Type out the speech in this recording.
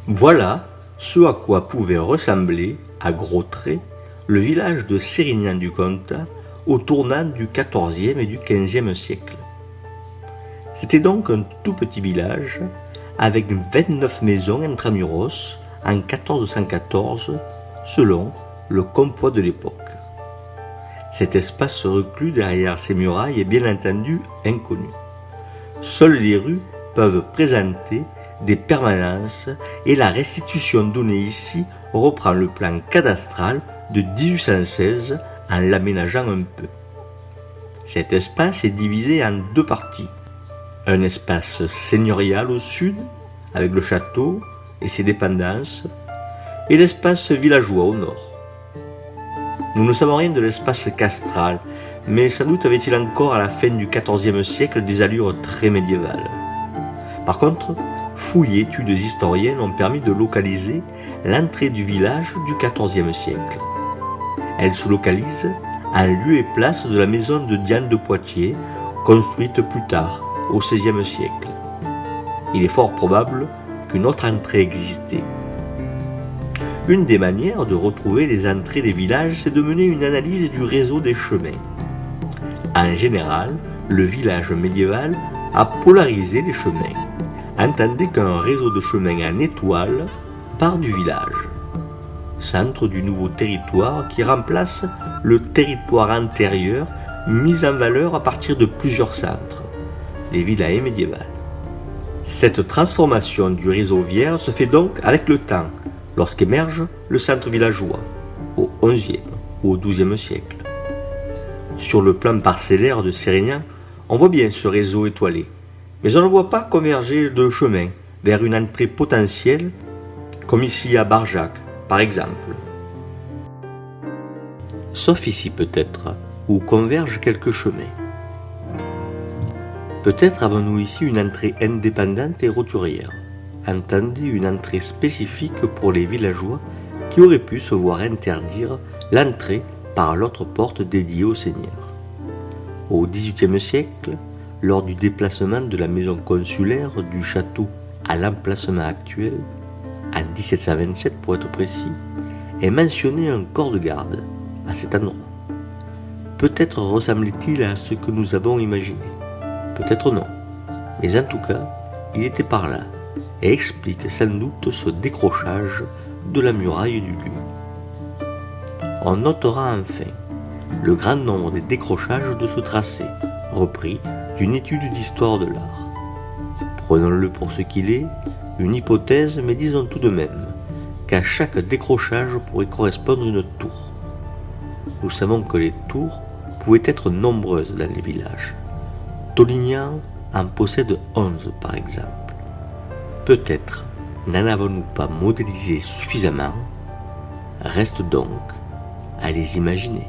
Voilà ce à quoi pouvait ressembler, à gros traits, le village de Sérignan-du-Comtat au tournant du XIVe et du XVe siècle. C'était donc un tout petit village avec 29 maisons intramuros en 1414 selon le compois de l'époque. Cet espace reclus derrière ces murailles est bien entendu inconnu. Seules les rues peuvent présenter des permanences et la restitution donnée ici reprend le plan cadastral de 1816 en l'aménageant un peu. Cet espace est divisé en deux parties. Un espace seigneurial au sud, avec le château et ses dépendances, et l'espace villageois au nord. Nous ne savons rien de l'espace castral, mais sans doute avait-il encore à la fin du XIVe siècle des allures très médiévales. Par contre, fouilles et études historiennes ont permis de localiser l'entrée du village du XIVe siècle. Elle se localise en lieu et place de la maison de Diane de Poitiers, construite plus tard, au XVIe siècle. Il est fort probable qu'une autre entrée existait. Une des manières de retrouver les entrées des villages, c'est de mener une analyse du réseau des chemins. En général, le village médiéval a polarisé les chemins. Entendez qu'un réseau de chemins en étoile part du village, centre du nouveau territoire qui remplace le territoire antérieur mis en valeur à partir de plusieurs centres, les villages médiévales. Cette transformation du réseau viaire se fait donc avec le temps, lorsqu'émerge le centre villageois, au XIe ou au XIIe siècle. Sur le plan parcellaire de Sérignan, on voit bien ce réseau étoilé, mais on ne voit pas converger de chemin vers une entrée potentielle, comme ici à Barjac, par exemple. Sauf ici peut-être, où convergent quelques chemins. Peut-être avons-nous ici une entrée indépendante et roturière. Entendez une entrée spécifique pour les villageois qui auraient pu se voir interdire l'entrée par l'autre porte dédiée au seigneur. Au XVIIIe siècle, lors du déplacement de la maison consulaire du château à l'emplacement actuel, en 1727 pour être précis, est mentionné un corps de garde à cet endroit. Peut-être ressemblait-il à ce que nous avons imaginé, peut-être non, mais en tout cas, il était par là et explique sans doute ce décrochage de la muraille du lieu. On notera enfin le grand nombre des décrochages de ce tracé, repris d'une étude d'histoire de l'art. Prenons-le pour ce qu'il est, une hypothèse, mais disons tout de même qu'à chaque décrochage pourrait correspondre une tour. Nous savons que les tours pouvaient être nombreuses dans les villages. Tolignan en possède 11 par exemple. Peut-être n'en avons-nous pas modélisé suffisamment, reste donc à les imaginer.